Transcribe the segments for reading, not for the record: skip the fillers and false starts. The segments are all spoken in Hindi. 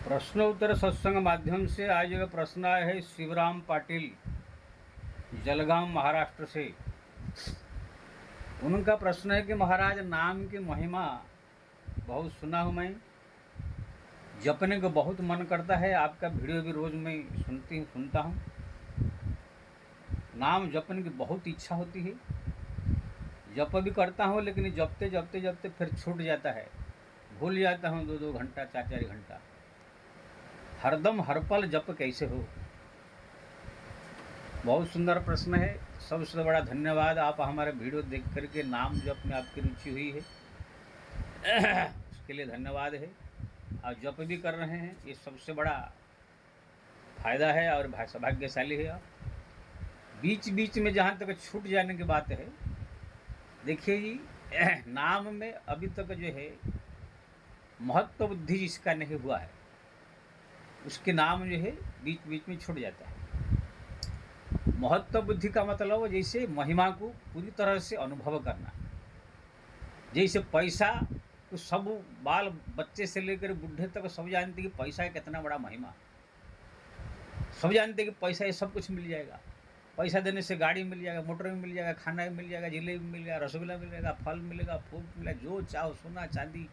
प्रश्नोत्तर सत्संग माध्यम से आज एक प्रश्न आया है शिवराम पाटिल जलगांव महाराष्ट्र से। उनका प्रश्न है कि महाराज, नाम की महिमा बहुत सुना हूँ मैं, जपने को बहुत मन करता है। आपका वीडियो भी रोज़ मैं सुनता हूँ। नाम जपने की बहुत इच्छा होती है, जप भी करता हूँ, लेकिन जपते जपते जपते फिर छूट जाता है, भूल जाता हूँ। 2-2 घंटा 4-4 घंटा हरदम हर पल जप कैसे हो। बहुत सुंदर प्रश्न है। सबसे बड़ा धन्यवाद, आप हमारे वीडियो देख करके नाम जप में आपकी रुचि हुई है, उसके लिए धन्यवाद है। और जप भी कर रहे हैं, ये सबसे बड़ा फायदा है और सौभाग्यशाली है। आप बीच बीच में जहाँ तक छूट जाने की बात है, देखिए जी, नाम में अभी तक जो है महत्व बुद्धि जिसका नहीं हुआ है, उसके नाम जो है बीच बीच में छूट जाता है। महत्व बुद्धि का मतलब जैसे महिमा को पूरी तरह से अनुभव करना। जैसे पैसा तो सब बाल बच्चे से लेकर बूढ़े तक सब जानते कि पैसा है कितना बड़ा महिमा। सब जानते कि पैसा ये सब कुछ मिल जाएगा। पैसा देने से गाड़ी मिल जाएगा, मोटर भी मिल जाएगा, खाना भी मिल जाएगा, जिलेबी मिल जाएगा, रसगुल्ला मिल जाएगा, फल मिलेगा, फूल मिलेगा, जो चाहो सोना चांदी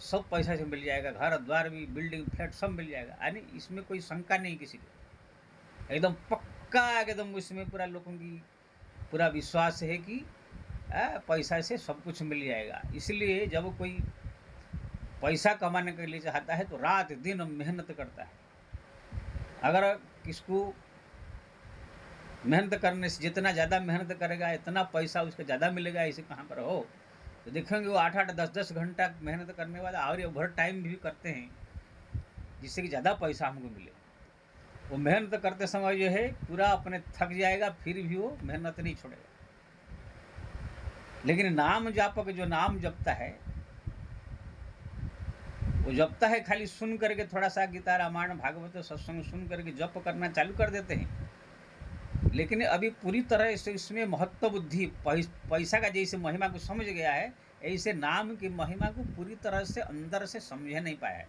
सब पैसा से मिल जाएगा। घर द्वार भी, बिल्डिंग फ्लैट सब मिल जाएगा। यानी इसमें कोई शंका नहीं किसी को, एकदम पक्का, एकदम इसमें पूरा लोगों की पूरा विश्वास है कि पैसा से सब कुछ मिल जाएगा। इसलिए जब कोई पैसा कमाने के लिए चाहता है तो रात दिन मेहनत करता है। अगर किसको मेहनत करने से, जितना ज़्यादा मेहनत करेगा इतना पैसा उसको ज़्यादा मिलेगा, ऐसे कहाँ पर हो। तो देखेंगे वो 8-8 10-10 घंटा मेहनत करने वाला और ओवर टाइम भी करते हैं, जिससे कि ज़्यादा पैसा हमको मिले। वो मेहनत करते समय जो है पूरा अपने थक जाएगा, फिर भी वो मेहनत नहीं छोड़ेगा। लेकिन नाम जापक जो नाम जपता है, वो जपता है खाली सुन करके, थोड़ा सा गीता रामायण भागवत सत्संग सुन करके जप करना चालू कर देते हैं, लेकिन अभी पूरी तरह से इसमें महत्व बुद्धि पैसा का जैसे महिमा को समझ गया है, ऐसे नाम की महिमा को पूरी तरह से अंदर से समझ नहीं पाया है।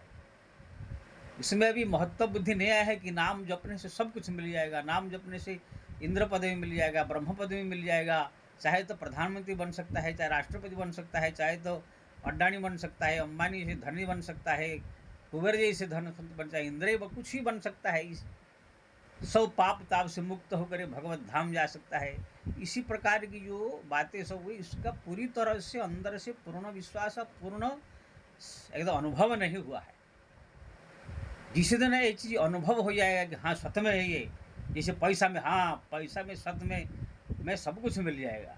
इसमें अभी महत्व बुद्धि नहीं आया है कि नाम जपने से सब कुछ मिल जाएगा, नाम जपने से इंद्र पद भी मिल जाएगा, ब्रह्म पद भी मिल जाएगा, चाहे तो प्रधानमंत्री बन सकता है, चाहे राष्ट्रपति बन सकता है, चाहे तो अड्डानी बन सकता है, अंबानी से धनी बन सकता है, कुबेर जी से धन बन सकता है, इंद्र कुछ ही बन सकता है। सब पाप ताप से मुक्त होकर भगवत धाम जा सकता है। इसी प्रकार की जो बातें सब हुई, इसका पूरी तरह से अंदर से पूर्ण विश्वास, पूर्ण एकदम अनुभव नहीं हुआ है। जिस दिन ये चीज़ अनुभव हो जाएगा कि हाँ सत्य में है ये, जैसे पैसा में, हाँ पैसा में सत्य में सब कुछ मिल जाएगा,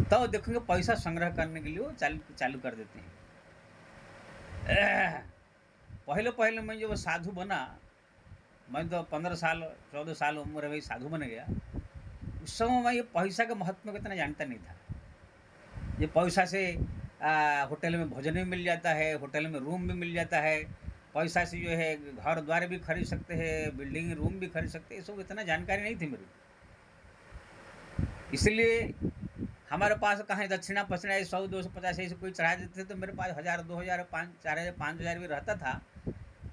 तो देखेंगे पैसा संग्रह करने के लिए वो चालू कर देते हैं। पहले मैं जब साधु बना, मैं तो 15 साल 14 साल उम्र में साधु बन गया। उस समय मैं ये पैसा का महत्व कितना जानता नहीं था। ये पैसा से होटल में भोजन भी मिल जाता है, होटल में रूम भी मिल जाता है, पैसा से जो है घर द्वार भी खरीद सकते हैं, बिल्डिंग रूम भी खरीद सकते हैं, सब इतना जानकारी नहीं थी मेरी। इसलिए हमारे पास कहाँ दक्षिणा पछिणा 100-250 ऐसे कोई चढ़ा देते थे, तो मेरे पास 1000 2000 4000 5000 भी रहता था।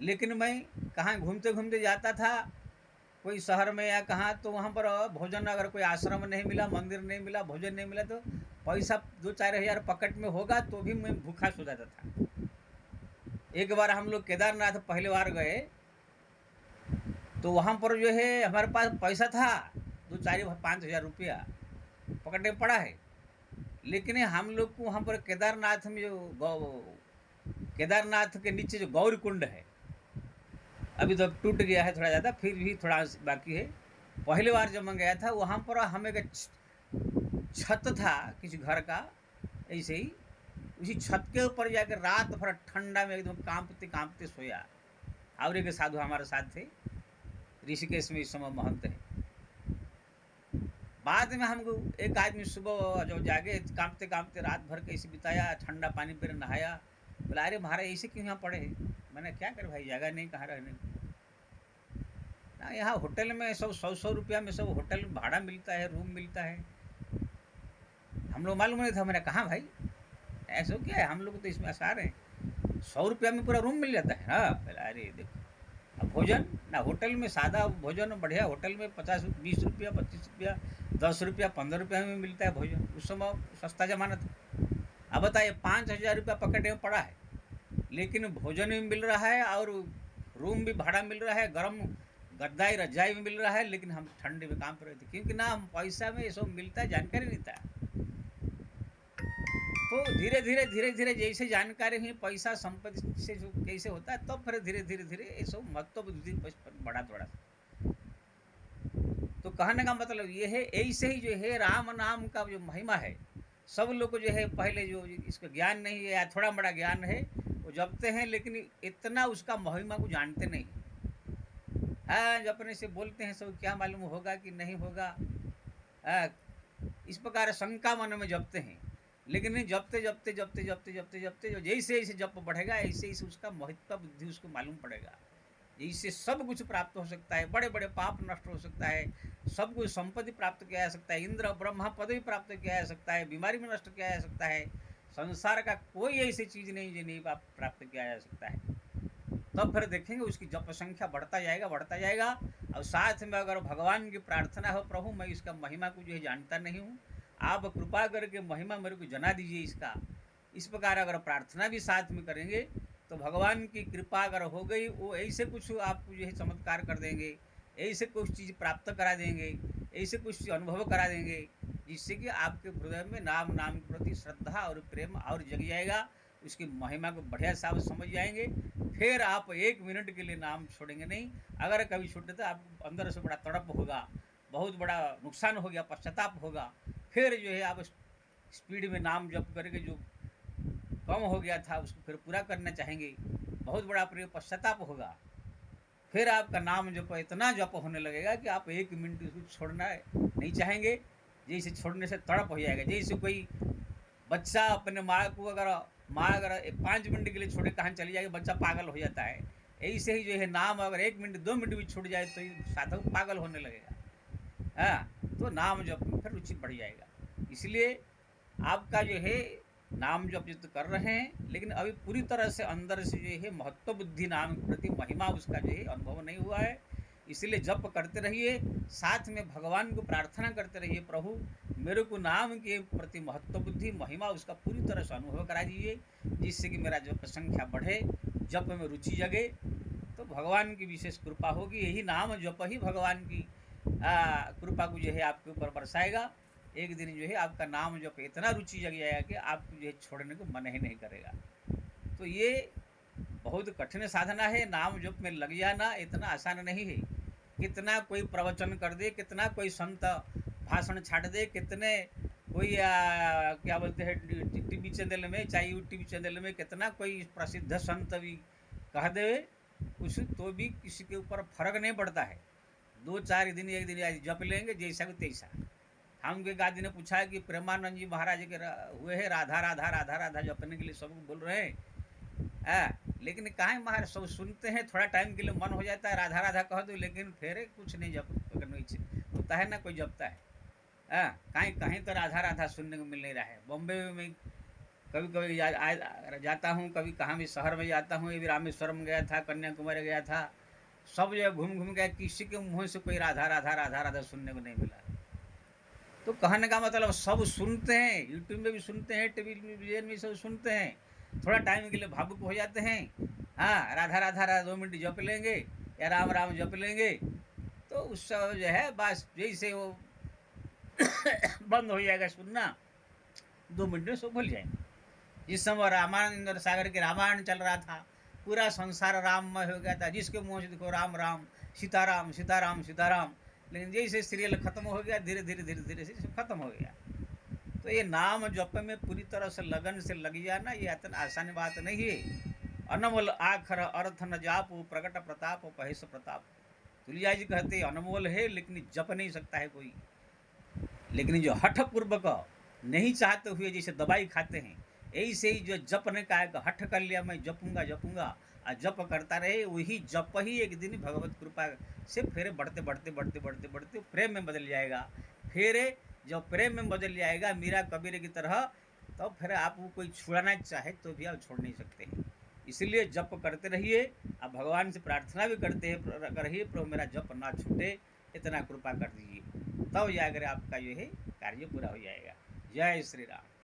लेकिन मैं कहाँ घूमते घूमते जाता था कोई शहर में या कहाँ, तो वहाँ पर भोजन, अगर कोई आश्रम नहीं मिला, मंदिर नहीं मिला, भोजन नहीं मिला, तो पैसा 2-4 हज़ार पॉकेट में होगा तो भी मैं भूखा सो जाता था। एक बार हम लोग केदारनाथ पहले बार गए, तो वहाँ पर जो है हमारे पास पैसा था 2-4-5 हज़ार रुपया पॉकेट में पड़ा है, लेकिन हम लोग को वहाँ पर केदारनाथ में जो केदारनाथ के नीचे जो गौरी कुंड है, अभी तो टूट गया है थोड़ा ज़्यादा, फिर भी थोड़ा बाकी है। पहली बार जब मैं गया था वहाँ पर हमें एक छत था किसी घर का, ऐसे ही उसी छत के ऊपर जाकर रात भर ठंडा में एकदम कांपते कांपते सोया। और एक साधु हमारे साथ थे, ऋषिकेश में इस समय महंत है। बाद में हमको एक आदमी सुबह जो जागे, कांपते कांपते रात भर कैसे बिताया, ठंडा पानी पर नहाया, बोला अरे महाराज ऐसे क्यों यहाँ पड़े हैं। मैंने क्या कर भाई, जगह नहीं कहाँ रहने ना, यहाँ होटल में सब 100-100 रुपया में सब होटल भाड़ा मिलता है, रूम मिलता है। हम लोग मालूम नहीं था। मैंने कहा भाई ऐसा क्या है, हम लोग तो इसमें आसार हैं, 100 रुपया में पूरा रूम मिल जाता है। हाँ, अरे देखो, अब भोजन ना होटल में सादा भोजन बढ़िया होटल में 50 20 रुपया 25 रुपया 10 रुपया 15 रुपया में मिलता है भोजन। उस समय सस्ता जमाना था। अब बताइए 5,000 रुपया पॉकेट में पड़ा है, लेकिन भोजन भी मिल रहा है और रूम भी भाड़ा मिल रहा है, गर्म गद्दाई रजाई भी मिल रहा है, लेकिन हम ठंडे में काम कर रहे थे क्योंकि ना हम पैसा में ये सब मिलता है, जानकारी नहीं था। तो धीरे धीरे धीरे धीरे जैसे जानकारी हुई पैसा संपत्ति से जो कैसे होता है, तब फिर धीरे धीरे धीरे ये सब महत्व बुद्धि बढ़ा थोड़ा। तो कहने का मतलब ये है, ऐसे ही जो है राम नाम का जो महिमा है, सब लोग को जो है पहले जो इसका ज्ञान नहीं है या थोड़ा बड़ा ज्ञान है वो जपते हैं, लेकिन इतना उसका महिमा को जानते नहीं। हाँ, जपने से बोलते हैं सब, क्या मालूम होगा कि नहीं होगा। हाँ, इस प्रकार शंका मन में जपते हैं, लेकिन नहीं, जपते जपते जपते जपते जपते जपते जो जैसे जैसे जप बढ़ेगा ऐसे ऐसे उसका महत्व बुद्धि उसको मालूम पड़ेगा। इससे सब कुछ प्राप्त हो सकता है, बड़े बड़े पाप नष्ट हो सकता है, सब कुछ संपत्ति प्राप्त किया जा सकता है, इंद्र ब्रह्मा पदवी प्राप्त किया जा सकता है, बीमारी में नष्ट किया जा सकता है। संसार का कोई ऐसी चीज़ नहीं जो नहीं प्राप्त किया जा सकता है। तब फिर देखेंगे उसकी जप संख्या बढ़ता जाएगा। और साथ में अगर भगवान की प्रार्थना हो, प्रभु मैं इसका महिमा को जो है जानता नहीं हूँ, आप कृपा करके महिमा मेरे को जना दीजिए इसका। इस प्रकार अगर प्रार्थना भी साथ में करेंगे तो भगवान की कृपा अगर हो गई, वो ऐसे कुछ आपको जो है चमत्कार कर देंगे, ऐसे कुछ चीज़ प्राप्त करा देंगे, ऐसे कुछ चीज़ अनुभव करा देंगे, जिससे कि आपके हृदय में नाम के प्रति श्रद्धा और प्रेम और जग जाएगा, उसकी महिमा को बढ़िया साहब समझ जाएंगे। फिर आप 1 मिनट के लिए नाम छोड़ेंगे नहीं। अगर कभी छूटे तो आपको अंदर से बड़ा तड़प होगा, बहुत बड़ा नुकसान हो गया, पश्चाताप होगा। फिर जो है आप स्पीड में नाम जप करके जो कम हो गया था उसको फिर पूरा करना चाहेंगे, बहुत बड़ा प्रिय पश्चाताप होगा। फिर आपका नाम जप इतना जप होने लगेगा कि आप 1 मिनट उसको छोड़ना नहीं चाहेंगे, जैसे छोड़ने से तड़प हो जाएगा। जैसे कोई बच्चा अपने माँ को अगर 5 मिनट के लिए छोड़े कहाँ चली जाएगी, बच्चा पागल हो जाता है। ऐसे ही जो है नाम अगर 1 मिनट 2 मिनट भी छूट जाए तो साधक पागल होने लगेगा। हाँ, तो नाम जप में फिर रुचि बढ़ जाएगा। इसलिए आपका जो है नाम जप जित कर रहे हैं, लेकिन अभी पूरी तरह से अंदर से जो है महत्व बुद्धि नाम के प्रति महिमा उसका जो है अनुभव नहीं हुआ है। इसलिए जप करते रहिए, साथ में भगवान को प्रार्थना करते रहिए, प्रभु मेरे को नाम के प्रति महत्व बुद्धि महिमा उसका पूरी तरह से अनुभव करा दीजिए, जिससे कि मेरा जप संख्या बढ़े, जप में रुचि जगे, तो भगवान की विशेष कृपा होगी। यही नाम जप ही भगवान की कृपा को जो है आपके ऊपर बरसाएगा। एक दिन जो है आपका नाम जप इतना रुचि जग जाएगा कि आपको जो है छोड़ने को मन ही नहीं करेगा। तो ये बहुत कठिन साधना है, नाम जप में लग जाना इतना आसान नहीं है। कितना कोई प्रवचन कर दे, कितना कोई संत भाषण छाट दे, कितने कोई क्या बोलते हैं टीवी चैनल में, चाहे यूट्यूब चैनल में कितना कोई प्रसिद्ध संत भी कह दे कुछ, तो भी किसी के ऊपर फर्क नहीं पड़ता है। 2-4 दिन 1 दिन जप लेंगे जैसा को तैसा। हमके गादी ने पूछा है कि प्रेमानंद जी महाराज के हुए हैं राधा राधा राधा राधा जपने के लिए सब बोल रहे हैं, लेकिन कहाँ महाराज सब सुनते हैं, थोड़ा टाइम के लिए मन हो जाता है राधा राधा कह दो, लेकिन फिर कुछ नहीं जप करने इच्छा होता है ना, कोई जपता है। कहीं कहीं तो राधा राधा सुनने को मिल नहीं रहा है। बॉम्बे में कभी कभी जाता हूँ, कभी कहाँ भी शहर में जाता हूँ, ये भी रामेश्वरम गया था, कन्याकुमारी गया था, सब जगह घूम घूम गया, किसी के मुँह से कोई राधा राधा राधा राधा सुनने को नहीं मिला। तो कहने का मतलब सब सुनते हैं, यूट्यूब में भी सुनते हैं, टेलीविजन में सब सुनते हैं, थोड़ा टाइम के लिए भावुक हो जाते हैं। हाँ, राधा राधा राधा 2 मिनट जप लेंगे या राम राम जप लेंगे, तो उस समय जो है बस जैसे वो बंद हो जाएगा सुनना, 2 मिनट में सब भूल जाएंगे। जिस समय रामानंद सागर के रामायण चल रहा था, पूरा संसार राममय हो गया था, जिसके मुँह से देखो राम राम सीताराम सीताराम सीताराम, लेकिन जैसे सीरियल खत्म हो गया धीरे धीरे धीरे धीरे से खत्म हो गया। तो ये नाम जप में पूरी तरह से लगन से लग जाना ये इतना आसान बात नहीं है। अनमोल आखर अर्थ न जापो प्रकट प्रताप पहेश प्रताप। तुलजा जी कहते अनमोल है लेकिन जप नहीं सकता है कोई, लेकिन जो हठ पूर्वक नहीं चाहते हुए जैसे दवाई खाते हैं, ऐसे ही जो जप ने कहा हठ कर लिया मैं जपूंगा जपूंगा और जप करता रहे, वही जप ही एक दिन भगवत कृपा से फिर बढ़ते बढ़ते बढ़ते बढ़ते बढ़ते प्रेम में बदल जाएगा। फिर जब प्रेम में बदल जाएगा मीरा कबीर की तरह, तो फिर आप वो कोई छुड़ाना चाहे तो भी आप छोड़ नहीं सकते हैं। इसीलिए जप करते रहिए। अब भगवान से प्रार्थना भी करते हैं रहिए, प्रभु मेरा जप ना छूटे, इतना कृपा कर दीजिए, तब जाकर आपका जो है कार्य पूरा हो जाएगा। जय श्री राम।